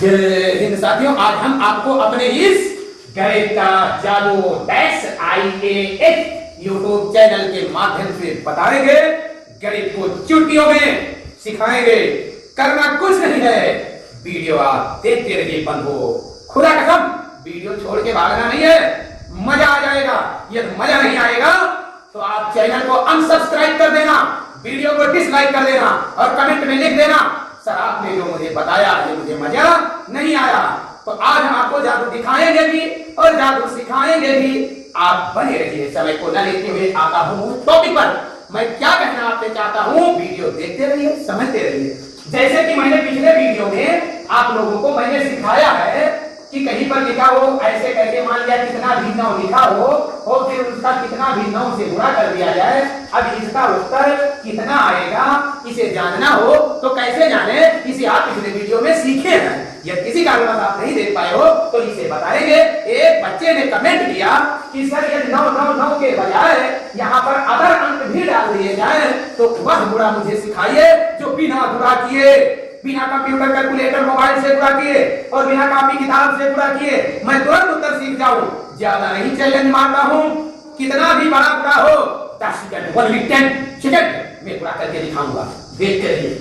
जय हिंद साथियों, आज हम आपको अपने इस गणित का जादू IAS यूट्यूब चैनल के माध्यम से बताएंगे। गणित को चुटकियों में सिखाएंगे। करना कुछ नहीं है, वीडियो आप देखते रहिए बंधु। खुदा कसम वीडियो छोड़ के भागना नहीं है, मजा आ जाएगा। यदि मजा नहीं आएगा तो आप चैनल को अनसब्सक्राइब कर देना, वीडियो को डिसलाइक कर देना और कमेंट में लिख देना सर आपने जो मुझे बताया ये मुझे मजा नहीं आया। तो आज हम आपको जादू दिखाएंगे भी और जादू सिखाएंगे भी। आप बने रहिए। समय को न लेते हुए आता हूँ टॉपिक पर। मैं क्या कहना आपसे चाहता हूँ, वीडियो देखते रहिए, समझते रहिए। जैसे कि मैंने पिछले वीडियो में आप लोगों को मैंने सिखाया है कि कहीं पर लिखा हो ऐसे करके मान लिया कितना भी 9 लिखा हो और फिर उसका कितना भी 9 से गुणा कर दिया जाए। अब इसका उत्तर कितना आएगा इसे जानना हो तो कैसे जाने, इसे आप पिछले वीडियो में सीखे हैं। यदि किसी कारणवश आप नहीं देख पाए हो तो इसे बताएंगे। एक बच्चे ने कमेंट किया कि सर ये 9 9 9 के बजाय यहाँ पर अदर अंक भी डाल दिए जाए तो वह गुणा मुझे सिखाइए जो बिना गुणा किए, बिना कंप्यूटर कैलकुलेटर मोबाइल से गुणा किए और बिना कॉपी किताब से गुणा किए मैं तुरंत उत्तर सीख जाऊं। ज्यादा नहीं चैलेंज मारता हूं, कितना भी बड़ा गुणा हो 10 सेकंड 10 सेकंड में गुणा करके दिखाऊंगा। देखते रहिए।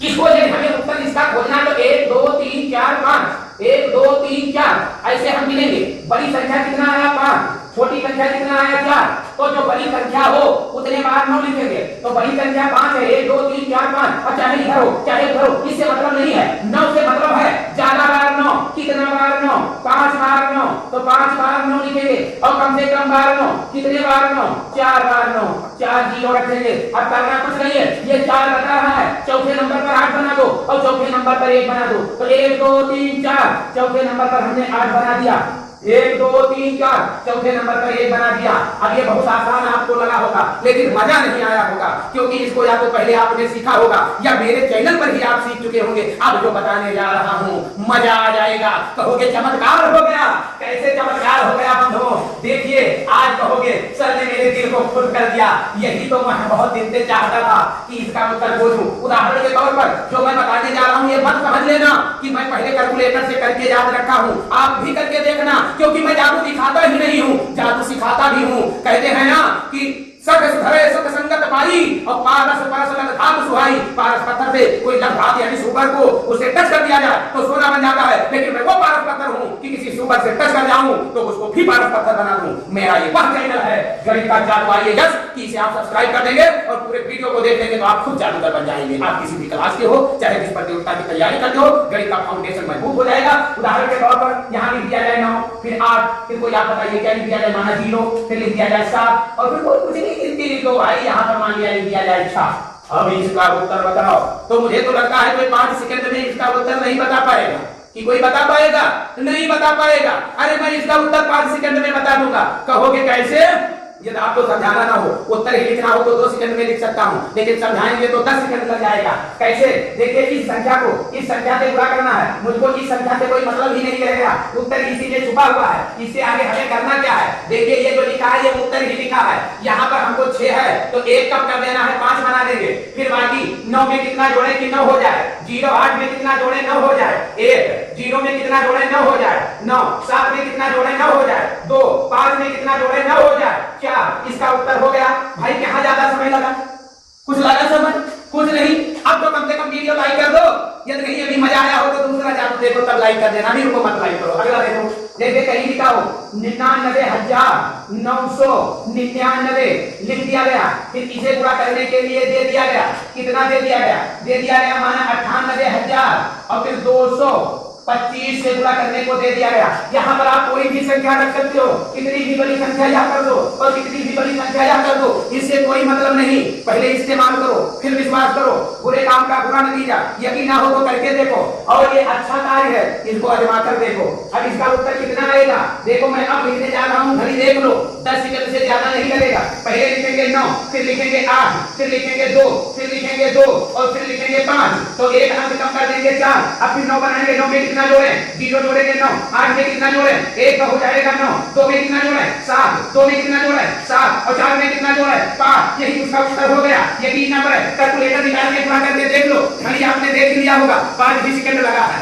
इसको यदि हमें उत्तर इसका खोजना तो 1 2 3 4 5 1 2 3 4 ऐसे हम मिलेंगे। बड़ी संख्या कितना आया 5, छोटी संख्या कितना आया 4। तो जो बड़ी संख्या हो उतने बार 9 लिखेंगे। तो बड़ी संख्या 5 है, 1 2 3 4 5 और चाहे इधर हो चाहे उधर हो, इससे मतलब नहीं है। 9 से मतलब है ज्यादा बार 9, कितना बार 9, 5 बार 9, तो 5 बार 9 लिखेंगे और कम से कम बार 9, कितने बार 9, 4 बार 9, 4 जीरो रखेंगे। अब करना कुछ नहीं है, ये 4 बता रहा है, चौथे नंबर पर 8 बना दो और चौथे नंबर पर 1 बना दो। तो 1 2 3 4 चौथे नंबर पर हमने 8 बना दिया। 1 2 3 4 चौथे नंबर पर 1 बना दिया। अब ये बहुत आसान आपको लगा होगा लेकिन मजा नहीं आया होगा क्योंकि इसको या तो पहले आपने सीखा होगा या मेरे चैनल पर ही आप सीख चुके होंगे। अब जो बताने जा रहा हूँ मजा आ जाएगा। कहोगे चमत्कार हो गया। कैसे चमत्कार हो गया बंधुओं, देखिए आज कहोगे सर ने मेरे दिल को खुश कर दिया। यही तो मैं बहुत दिन से चाहता था कि इसका उत्तर खोजूं। उदाहरण के तौर पर जो मैं बताने जा रहा हूँ ये मत समझ लेना कि मैं पहले कैलकुलेटर से करके याद रखा हूँ। आप भी करके देखना क्योंकि मैं जादू दिखाता ही नहीं हूँ, जादू सिखाता भी हूँ। कहते हैं ना कि सक सुधरे सुख संगत पाई और पारस परस लग धाम सुहाई। पारस पत्थर से कोई लम्हात यानी सुपर को उसे टच कर दिया जाए तो सोना बन जाता है, लेकिन मैं वो पारस पत्थर हूँ कि किसी सुपर से टच कर जाऊं तो उसको भी पारस पत्थर बना दूं। मेरा ये वह चैनल है गणित का जादू IAS कि इसे आप सब्सक्राइब कर देंगे और पूरे वीडियो को देख लेंगे तो आप खुद जादूगर बन जाएंगे। आप किसी भी क्लास के हो, चाहे किस प्रतियोगिता की तैयारी करते हो, गणित का फाउंडेशन मजबूत हो जाएगा। उदाहरण के तौर पर यहाँ लिख दिया जाए 9, फिर 8, फिर कोई आप बताइए क्या लिख दिया जाए, माना 0, फिर लिख दिया जाए 7 और फिर कोई कुछ नहीं लिख दो भाई, यहाँ पर मान लिया लिख दिया जाए 6। अब इसका उत्तर बताओ। तो मुझे तो लगता है कोई 5 सेकंड में इसका उत्तर नहीं बता पाएगा। कि कोई बता पाएगा? नहीं बता पाएगा। अरे मैं इसका उत्तर 5 सेकंड में बता दूंगा। कहोगे कैसे? यदि आपको समझाना ना हो, उत्तर ही लिखना हो तो 2 सेकंड में लिख सकता हूँ, लेकिन समझाएंगे तो 10 सेकंड लग जाएगा। कैसे? देखिए इस संख्या को इस संख्या से गुणा करना है, मुझको इस संख्या से कोई मतलब ही नहीं रहेगा। उत्तर इसी में छुपा हुआ है। इससे आगे हमें करना क्या है? देखिए ये जो लिखा है ये उत्तर ही लिखा है। यहाँ पर हमको 6 है तो 1 कम कर देना है, 5 बना देंगे। फिर बाकी 9 में कितना जोड़े कि 9 हो जाए, 0 8 में कितना जोड़े 9 हो जाए, 1 0 में कितना जोड़े 9 हो जाए, 9 7 में कितना जोड़े 9 हो जाए, 2 5 में कितना जोड़े 9 हो जाए, 4 इसका उत्तर हो गया। भाई कहाँ ज्यादा समय लगा? कुछ लगा समय? कुछ नहीं। अब तो कम से कम वीडियो लाइक कर दो। यदि कहीं अभी मजा आया हो तो दूसरा जादू देखो तब लाइक कर देना, नहीं रुको मत लाइक करो। अगला देखो, देखिए कहीं लिखा हो 99,999 लिख दिया गया। फिर इसे पूरा करने के लिए दे दिया गया, कितना दे दिया गया? दे दिया गया माना 98,000 और फिर 225 से गुणा करने को दे दिया गया। यहाँ पर आप कोई भी संख्या रख सकते हो, कितनी भी बड़ी संख्या यहाँ कर दो और कितनी भी बड़ी संख्या यहाँ कर दो, इससे कोई मतलब नहीं। पहले इस्तेमाल करो फिर विश्वास करो। बुरे काम का बुरा नतीजा, यकीन ना हो तो करके देखो और ये अच्छा कार्य है, इसको आजमा कर देखो। अब इसका उत्तर कितना आएगा देखो, मैं अब लिखने जा रहा हूँ, घड़ी देख लो। 10 सेकंड से ज्यादा नहीं लगेगा। पहले लिखेंगे 9, फिर लिखेंगे 8, फिर लिखेंगे 2, फिर लिखेंगे 2 और फिर लिखेंगे 5, तो 1 अंक कम कर देंगे 4। अब फिर 9 बनाएंगे। 9 में कितना जोड़े? 0 जोड़ेंगे 9, 8 में कितना जोड़े? 1 हो जाएगा 9, 2 में कितना जोड़े? 7, 2 में कितना जोड़े? 7 और 4 में कितना जोड़े? 5। यही उसका उत्तर हो गया। यकीन ना करे कैलकुलेटर निकाल के पूरा करके देख लो। घड़ी आपने देख लिया होगा 5 भी सेकंड लगा है।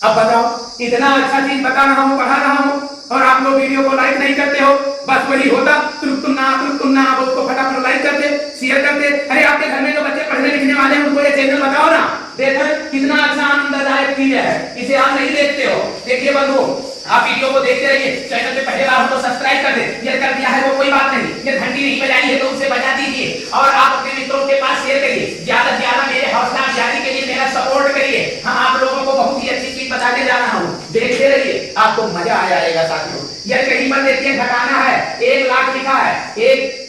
अब बताओ, इतना अच्छा चीज बता रहा हूँ, पढ़ा रहा हूँ, और आप लोग वीडियो को लाइक नहीं करते हो। बस वही होता तुम ना आप उसको फटाफट लाइक करते, शेयर करते। अरे आपके घर में जो बच्चे पढ़ने लिखने वाले हैं उनको ये चैनल बताओ ना, देखो कितना अच्छा आनंददायक चीज है, इसे आप नहीं देखते हो। देखिए बंधु, आप वीडियो को देखते रहिए, चैनल पे पहले बार हो तो सब्सक्राइब कर दे, ये कर दिया है वो कोई बात नहीं, ये घंटी नहीं बजाई है तो उसे बजा दीजिए, और आप अपने मित्रों के पास शेयर करिए, ज्यादा से ज्यादा मेरे हौसला अफजाई के लिए मेरा सपोर्ट करिए। हम आप लोगों को बहुत ही अच्छी चीज बताने जा रहा हूँ, देखते रहिए, आपको मजा आ जाएगा साथियों। यह कहीं पर देखिए घटाना है, 1 लाख लिखा है, एक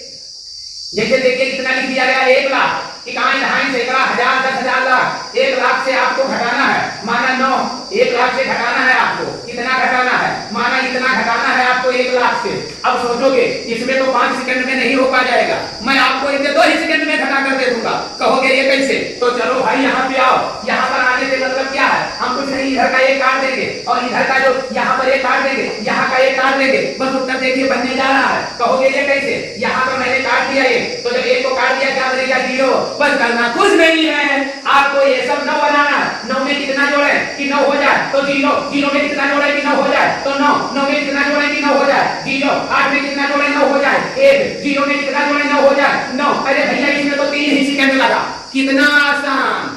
जैसे देखिए कितना लिख दिया गया, 1 लाख, इकाई, दहाई, सैकड़ा, हजार, 10,000, लाख। 1 लाख से आपको घटाना है, माना 9, 1 लाख से घटाना है आपको, कितना घटाना है, माना इतना घटाना है आपको 1 लाख से। अब सोचोगे इसमें तो 5 सेकंड में नहीं हो पा जाएगा, मैं आपको इसे 2 ही सेकंड में घटा कर दे दूंगा। कहोगे ये कैसे? तो चलो भाई यहाँ पे आओ, यहाँ पर आने से मतलब क्या है, हम कुछ नहीं, इधर का एक काट देंगे और इधर का जो यहाँ पर एक काट देंगे, यहाँ का एक काट देंगे, बस उत्तर देखिए बनने जा रहा है। कहोगे ये कैसे? यहाँ पर मैंने काट दिया एक, तो जब एक को काट दिया क्या बनेगा? 0। बस करना कुछ नहीं है, आपको ये सब 9 बनाना है। 9 में कितना जोड़े कि 9 हो जाए तो 0, 0 में कितना जोड़े कि 9 हो जाए तो 9, 9 में कितना जोड़े कि 9 हो जाए 0, 8 में कितना जोड़े 9 हो जाए 1, 0 में कितना जोड़े 9 हो जाए 9। अरे भैया इसमें तो 3 ही सेकंड लगा, कितना आसान।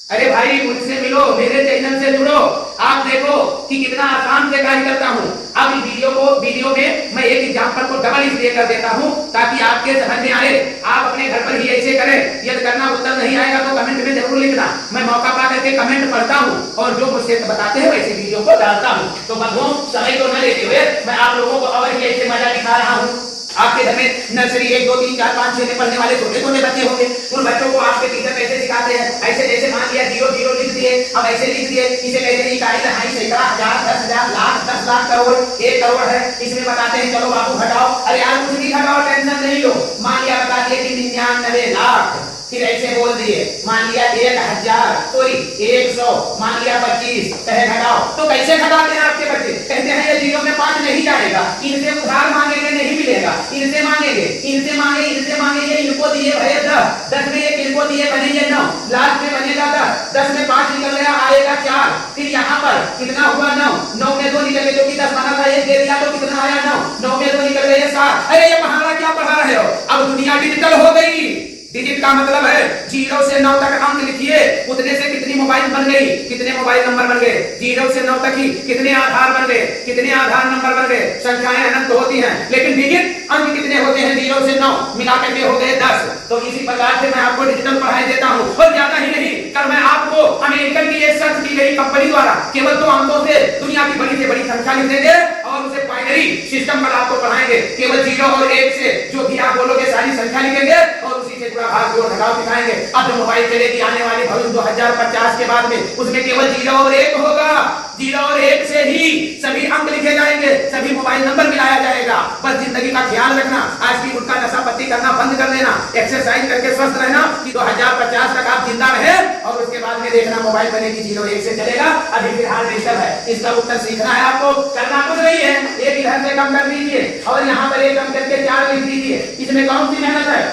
अरे भाई मुझसे मिलो, मेरे चैनल से जुड़ो, आप देखो कि कितना आसान से कार्य करता हूँ। अब इस वीडियो में मैं एक एग्जांपल को डबल इसलिए कर देता हूँ ताकि आपके समझ में आए। आप अपने घर पर ही ऐसे करें, यदि करना उत्तर नहीं आएगा तो कमेंट में जरूर लिखना, मैं मौका पा करके कमेंट पढ़ता हूँ और जो मुझसे बताते हैं वैसे वीडियो को डालता हूँ। तो बंधुओं समय को न लेते हुए मैं आप लोगों को और ही ऐसे मजा दिखा रहा हूँ। आपके घर में नर्सरी 1, 2, 3, 4, 5, 6 में पढ़ने वाले छोटे छोटे बच्चे होंगे, उन बच्चों को आपके टीचर कैसे सिखाते हैं? ऐसे जैसे मान लिया 0, 0 लिख दिए, अब ऐसे लिख दिए, इसे कहते हैं इकाई, दहाई, सैकड़ा, हजार, 10,000, लाख, 10 लाख, करोड़, 1 करोड़ है, इसमें बताते हैं चलो बाबू घटाओ। अरे यार कुछ भी घटाओ, टेंशन नहीं लो। मान लिया बता दिए कि 99 लाख, फिर ऐसे बोल दिए, मान लिया 1,000, सॉरी 100, मान लिया 25, कहे घटाओ। तो कैसे घटाते हैं आपके बच्चे? कहते हैं ये 0 में 5 नहीं जाएगा, इनसे उधार मांगेंगे नहीं मिलेगा, इनसे मांगेंगे, इनसे मांगेंगे, इनको दिए भैया 10, 10 में एक इनको दिए बनेंगे 9, लास्ट में बनेगा 10, 10 में 5 निकल गया आएगा 4, फिर यहाँ पर कितना हुआ 9, 9 में 2 निकल गए, जो कि 10 बना था, एक दे दिया तो कितना आया 9, 9 में 2 निकल गए 7। अरे ये पढ़ाना क्या पढ़ा रहे हो? अब दुनिया डिजिटल हो गई। डिजिट का मतलब है 0 से 9 तक अंक लिखिए, उतने से कितनी मोबाइल बन गई, कितने मोबाइल नंबर बन गए, 0 से 9 तक ही कितने आधार बन गए, कितने आधार नंबर बन गए। संख्याएं अनंत होती हैं लेकिन डिजिट अंक कितने होते हैं? 0 से 9 मिला करके हो गए 10। तो इसी प्रकार से मैं आपको डिजिटल पढ़ाई देता हूँ, और ज्यादा ही नहीं, कल मैं आपको अमेरिकन की एक सर्च की गई कंपनी द्वारा केवल 2 अंकों से दुनिया की बड़ी से बड़ी संख्या लिख देंगे और उसे बाइनरी सिस्टम पर आपको पढ़ाएंगे। केवल 0 और 1 से जो भी आप बोलोगे सारी संख्या लिखेंगे और उसी से पूरा भाग जोड़ घटाव सिखाएंगे। अब जो मोबाइल चलेगी आने वाली भविष्य 2050 के बाद में, उसमें केवल 0 और 1 होगा, 0 और 1 से ही सभी अंक लिखे जाएंगे, सभी मोबाइल नंबर मिलाया जाएगा। बस जिंदगी का ख्याल रखना, आज की गुटखा नशा पत्ती करना बंद कर देना, एक्सरसाइज करके स्वस्थ रहना कि 2050 तक आप जिंदा रहे, और उसके बाद में देखना मोबाइल बनेगी 0, 1 से चलेगा। अभी फिलहाल डिजिटल है, इसका उत्तर सीखना है आपको, करना कुछ नहीं है, एक इधर से कम कर लीजिए और यहाँ पर एक कम करके 4 लिख दीजिए, इसमें कौन सी मेहनत है?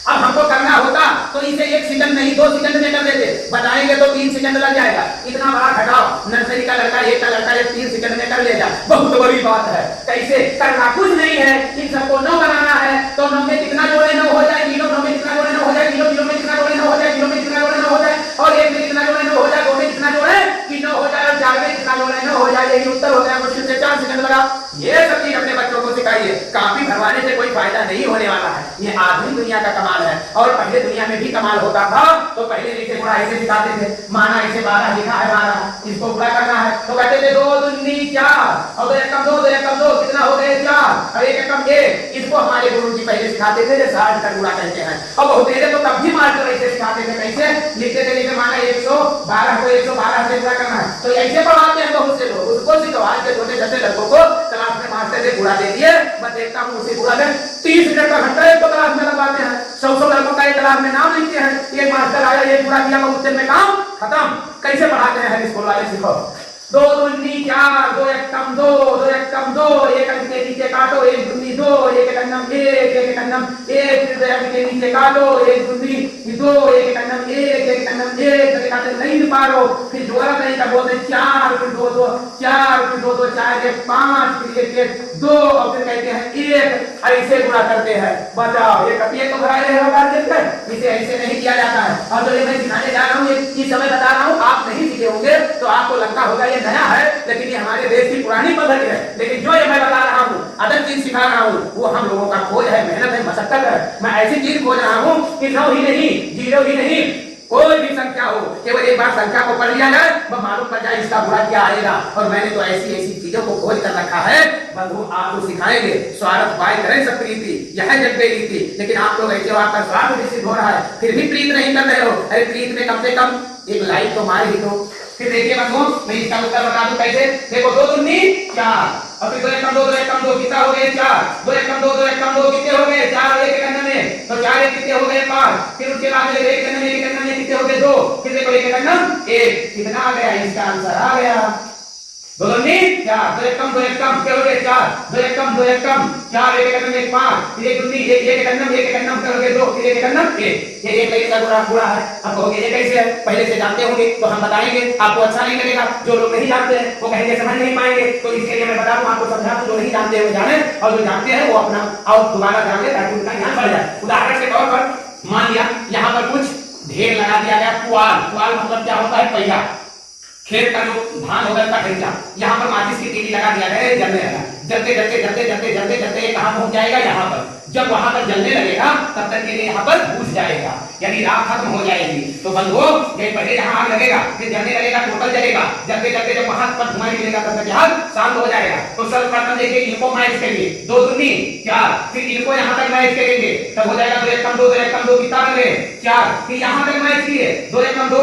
अब हमको करना होता तो इसे 1 सेकंड नहीं 2 सेकंड में कर देते, बताएंगे तो 3 सेकंड लग जाएगा। इतना बड़ा घटाओ नर्सरी का लड़का, 1 का लड़का 3 सेकंड में कर लेगा, बहुत बड़ी बात है। कैसे? करना कुछ नहीं है, इन सबको 9 बनाना है, तो 9 में कितना जोड़े 9 हो जाए 0, 9 में कितना जोड़े 9 हो जाए 0, 0 में कितना जोड़े 9 हो जाए 0, में कितना जोड़े 9 हो जाए, और 1 में कितना जोड़े 9 हो जाए 2 में कितना जोड़े कि 9 हो जाए, और 4 में कितना जोड़े 9 हो जाए। यही उत्तर हो गया, मुश्किल से 4 सेकंड लगा। ये सब चीज अपने बच्चों को सिखाइए, काफी भरवाने से कोई फायदा नहीं होने वाला है, ये आधुनिक दुनिया का कमाल है। और पहले दुनिया में भी कमाल होता था, तो पहले लिखे गुणा ऐसे सिखाते थे, माना ऐसे 12 लिखा है 12, इसको गुणा करना है तो कहते थे 2 दूनी 4, और 2 एकम 2, 2 एकम 2 कितना हो गए 4, और 1 एकम 1। इसको हमारे गुरुजी पहले सिखाते थे, 60 का गुणा कहते हैं। अब बहुत देर तो तब भी मास्टर ऐसे सिखाते थे, कैसे लिखते थे, लिखे माना 112 को 112 से गुणा करना है, तो ऐसे पढ़ाते हैं बहुत से लोग। उसको सिखाओ, आज के छोटे छोटे लड़कों को क्लास में मास्टर से गुणा दे दिए, मैं देखता हूँ उसी गुणा में 30 मिनट का घंटा एक क्लास में लगाते हैं, 100 लड़कों का एक क्लास में नाम लिखते हैं, एक मास्टर आया, ये गुणा किया, बहुत में काम खत्म। कैसे पढ़ाते हैं स्कूल वाले? सीखो। दो दूनी चार, दो एक कम दो, दो एक कम दो, एक अंक के नीचे काटो, एक दूनी दो, एक अन्नम एक, एक अन्नम एक, फिर दो अंक के नीचे काटो, एक दूनी दो, एक अन्नम एक अन्नम एक, काटे नहीं पारो, फिर जोड़ा नहीं का बोलते चार, फिर दो दो चार, फिर दो दो चार एक पांच, फिर एक एक दो, और फिर कहते हैं एक, ऐसे गुणा करते हैं। बताओ ये तो भरा रहे होगा, इसे ऐसे नहीं किया जाता है। और जो ये मैं सिखाने जा रहा हूँ, इस समय बता रहा हूँ, आप नहीं सीखे होंगे तो आपको लगता होगा ये नया है, लेकिन ये हमारे देश की पुरानी पद्धति है। लेकिन जो ये मैं बता रहा हूँ, अदर चीज सिखा रहा हूँ, वो हम लोगों का खोज है, मेहनत है, मशक्कत है। मैं ऐसी चीज खोज रहा हूँ कि 9 ही नहीं, 0 ही नहीं, कोई भी संख्या हो, केवल एक बार संख्या को पढ़ लिया जाए, वह मालूम पड़ जाए इसका बुरा क्या आएगा। और मैंने तो ऐसी ऐसी चीजों को खोज कर रखा है, बंधु आपको सिखाएंगे। स्वार्थ बाय करें सब प्रीति, यह जग गई रीति। लेकिन आप लोग ऐसे आपका स्वार्थ विकसित हो रहा है, फिर भी प्रीत नहीं कर रहे हो। अरे प्रीत में कम से कम एक लाइक तो मार ही दो। फिर देखिए बंधु, मैं इसका उत्तर बता दूं कैसे। देखो, दो दूनी चार, और फिर दो एक कम दो, दो एक कम दो, कितना हो गए चार, दो एक कम दो, दो एक कम दो, कितने हो गए चार, एक एक में, तो चार एक कितने हो गए पांच, फिर उसके बाद एक एक में कितने हो गए दो, फिर देखो एक एक, कितना आ गया, इसका आंसर आ गया दो दूनी चार, दो एक कम क्या हो गए चार, दो एक कम चार, एक एक में पांच, फिर एक दूनी एक एक क्या हो गए दो, फिर एक ये एक लाइन का गुणा है। अब कहोगे ये कैसे है, पहले से जानते होंगे तो हम बताएंगे, आपको अच्छा नहीं लगेगा। जो लोग नहीं जानते हैं वो कहेंगे समझ नहीं पाएंगे, तो इसके लिए मैं बता दूं, आपको समझा दूं, जो नहीं जानते हैं वो जाने, और जो जानते हैं वो अपना और दोबारा जाने, ताकि उनका ज्ञान बढ़ जाए। उदाहरण के तौर पर मान लिया यहाँ पर कुछ ढेर लगा दिया गया, पुआल मतलब क्या होता है, पहिया, खेत का जो धान होगा उसका खरीदा, यहाँ पर माचिस की तीली लगा दिया गया, जलने लगा, जलते कहाँ पहुंच जाएगा, यहाँ पर। जब वहां पर जलने लगेगा तब तक के लिए यहाँ पर बुझ जाएगा, यानी राख खत्म हो जाएगी। तो बंधुओं, ये पहले यहाँ आग लगेगा, फिर जलने लगेगा, टोटल जलेगा, जलते जब वहां पर धुआं निकलेगा तब तक यहाँ शांत हो जाएगा। तो सर्वप्रथम देखिए इनको मैच करिए, दो दूनी चार, फिर इनको यहाँ तक मैच करेंगे, तब हो जाएगा दो एक कम दो, कितना बन गए चार, फिर यहाँ तक मैच किए, दो एक कम दो,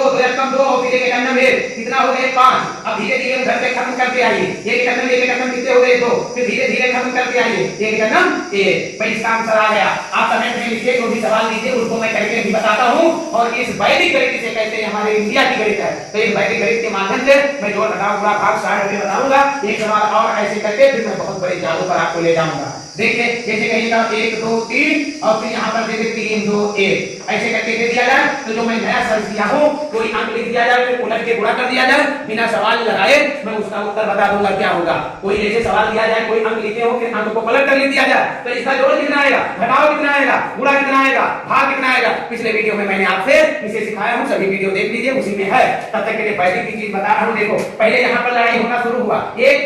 फिर एक अन्नम एक, कितना हो गए पांच। अब धीरे धीरे घर पे खत्म करते आइए, एक अन्नम कितने हो गए दो, फिर धीरे धीरे खत्म करते आइए, एक अन्नम एक, इसका आंसर आ गया। आप कमेंट में लिखिए, जो भी सवाल लीजिए उसको मैं करके भी बताता हूँ। और इस वैदिक गणित से कहते हैं, हमारे इंडिया की गणित है, तो इस वैदिक गणित के माध्यम से मैं जोड़ घटाऊंगा, भाग 60 बताऊंगा। एक सवाल और ऐसे करके फिर मैं बहुत बड़े जादू पर आपको ले जाऊंगा। देखिए जैसे कहिएगा 1 2 3, और फिर यहाँ पर देखिए 3 2 1, ऐसे करके दे दिया जाए। तो जो मैं नया सर्च किया हूँ, कोई अंक लिख दिया जाए, फिर उलट के गुणा कर दिया जाए, बिना सवाल लगाए मैं उसका उत्तर बता दूंगा क्या होगा। कोई जैसे सवाल दिया जाए, कोई अंक लिखे हो, फिर अंक को पलट कर लिख दिया जाए, तो इसका जोड़ कितना आएगा, घटाव कितना आएगा, गुणा कितना आएगा, भाग कितना आएगा। पिछले वीडियो में मैंने आपसे इसे सिखाया हूँ, सभी वीडियो देख लीजिए, उसी में है। तब तक के लिए वैदिक की चीज बता रहा हूँ। देखो पहले यहाँ पर लड़ाई होना शुरू हुआ, एक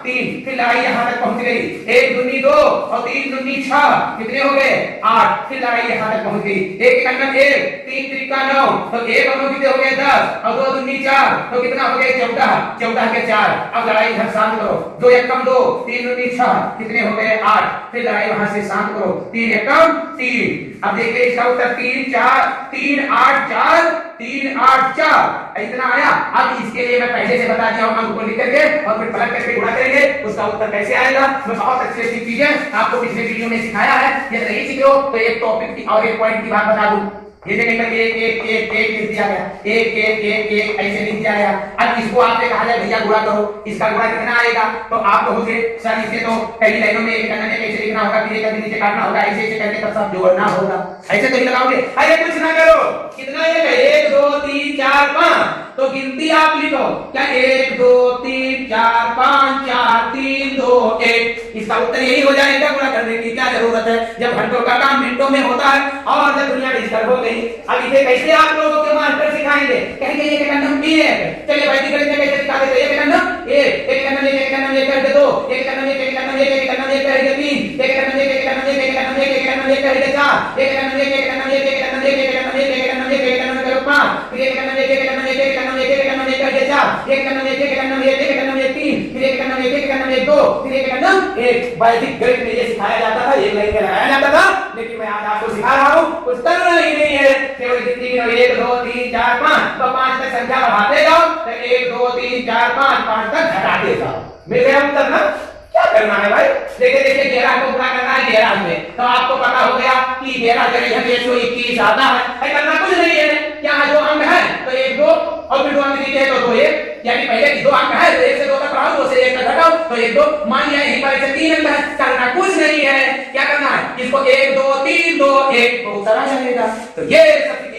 तीन, फिर लड़ाई यहाँ तक पहुंच गई, एक दूनी दो और तीन दूनी 6, कितने हो गए 8, फिर लड़ाई यहाँ तक पहुंच गई, एक अन्नम एक, तीन त्रिका 9, तो एक और 9 कितने हो गए 10, और दो दूनी 4, तो कितना हो गए 14 के 4। अब लड़ाई इधर शांत करो, दो एक कम दो, तीन दूनी 6, कितने हो गए 8, फिर लड़ाई वहां से शांत करो, 3 एक कम 3। अब देखिए इसका उत्तर 3 8 4, 3 8 4 इतना आया। अब इसके लिए मैं पहले से बता दिया हूं, अंक को लिख करके और फिर पलट करके गुणा करेंगे, उसका उत्तर कैसे आएगा। मैं बहुत अच्छी अच्छी चीजें आपको पिछले वीडियो में सिखाया है, ये नहीं सीखे हो तो एक टॉपिक की और एक पॉइंट की बात बता दूं। ये देखिए एक लिख दिया गया, एक ऐसे लिख दिया गया। अब इसको आपने कहा जाए भैया गुणा करो, इसका गुणा कितना आएगा, तो आप कहोगे सर इसे तो पहली लाइनों में एक करना है, कैसे लिखना होगा, फिर एक नीचे काटना होगा, ऐसे ऐसे करके तब सब जोड़ना होगा, ऐसे तो ही लगाओगे। अरे कुछ ना करो, कितना है 1 2 3 4 5, तो गिनती आप लिखो क्या, 1 2 3 4 5 4 3 2 1, इसका उत्तर यही हो जाएगा। गुणा करने की क्या जरूरत है, जब घंटों का काम मिनटों में होता है और जब दुनिया डिजिटल हो गई। अब इसे कैसे आप लोगों के मास्टर सिखाएंगे, कहेंगे ये कन्नम एक, चलिए वैदिक गणित में कैसे सिखा देते, एक कन्नम एक, एक कन्नम एक कर दे 2, एक कन्नम एक कर दे 3, एक कन्नम एक कर दे 4, एक कन्नम एक कर दे 5, एक कन्नम एक कर दे 6, एक कन्नम एक 3, फिर एक कन्नम एक 2, फिर एक कन्नम एक। वैदिक गणित में ये सिखाया जाता था, एक लाइन में लगाया जाता था, लेकिन मैं आज आपको सिखा रहा हूँ, कुछ करना ही नहीं है, केवल गिनती गिनो 1 2 3 4 5, तो 5 तक संख्या बढ़ाते जाओ, तो 1 2 3 4 5 तक घटाते जाओ। मिल गया उत्तर ना, क्या करना है भाई। देखिए देखिए 11 को गुणा करना है 11 में, तो आपको पता हो गया कि 11 जगह हम 121 आता है, करना कुछ नहीं है, यहाँ जो अंक है तो 1 2 और फिर 2 अंक नीचे तो 2 1, यानी पहले की 2 अंक है तो 1 से 2 तक बढ़ाओ, 2 से 1 तक घटाओ तो 1 2, मान लिया यहीं पर से 3 अंक है, करना कुछ नहीं है, क्या करना है इसको 1 2 3 2 1 तो उत्तर आ जाएगा। तो ये सब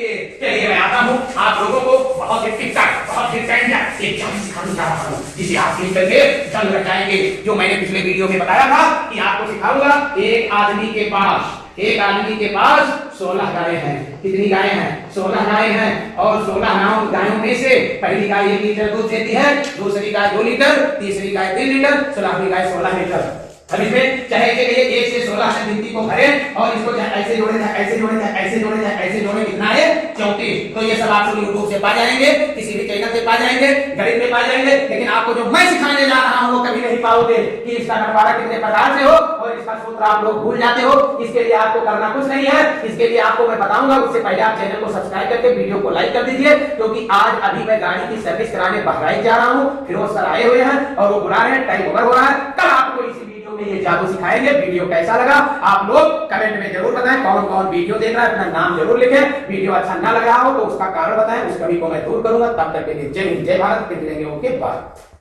चलिए मैं आता हूं आप लोगों को बहुत ही एग्जाम सिखाने जा रहा हूं, जिसे आप मिलकर के जंग रचाएंगे। जो मैंने पिछले वीडियो में बताया था कि आपको सिखाऊंगा, एक आदमी के पास 16 गायें हैं। कितनी गायें हैं? 16 गायें हैं और 16 गायों में से पहली गाय 1 लीटर दूध देती है, दूसरी गाय 2 लीटर, तीसरी गाय 3 लीटर, 16वीं गाय 16 लीटर। अब इसमें चाहे के लिए 1 से 16 से गिनती को करें और इसको ऐसे जोड़े ऐसे जोड़े कितना है 34। तो ये सब आप लोग यूट्यूब से पा जाएंगे, किसी भी चैनल से पा जाएंगे, गणित में पा जाएंगे। लेकिन आपको जो मैं सिखाने जा रहा हूं वो कभी नहीं पाओगे कि इसका बंटवारा कितने प्रकार से हो और इसका सूत्र आप लोग भूल जाते हो। इसके लिए आपको करना कुछ नहीं है, इसके लिए आपको मैं बताऊंगा। उससे पहले आप चैनल को सब्सक्राइब करके वीडियो को लाइक कर दीजिए, क्योंकि आज अभी मैं गाड़ी की सर्विस कराने बहराइच जा रहा हूं। फिरोज सर आए हुए हैं और वो बुला रहे हैं, टाइम ओवर हो रहा है। कल आपको इसी ये जादू सिखाएंगे। वीडियो कैसा लगा आप लोग कमेंट में जरूर बताएं। कौन कौन वीडियो देख रहा है अपना नाम जरूर लिखें। वीडियो अच्छा ना लगा हो तो उसका कारण बताएं, उस कमी को मैं दूर करूंगा। तब तक के लिए जय हिंद, जय भारत। फिर मिलेंगे, ओके बाय।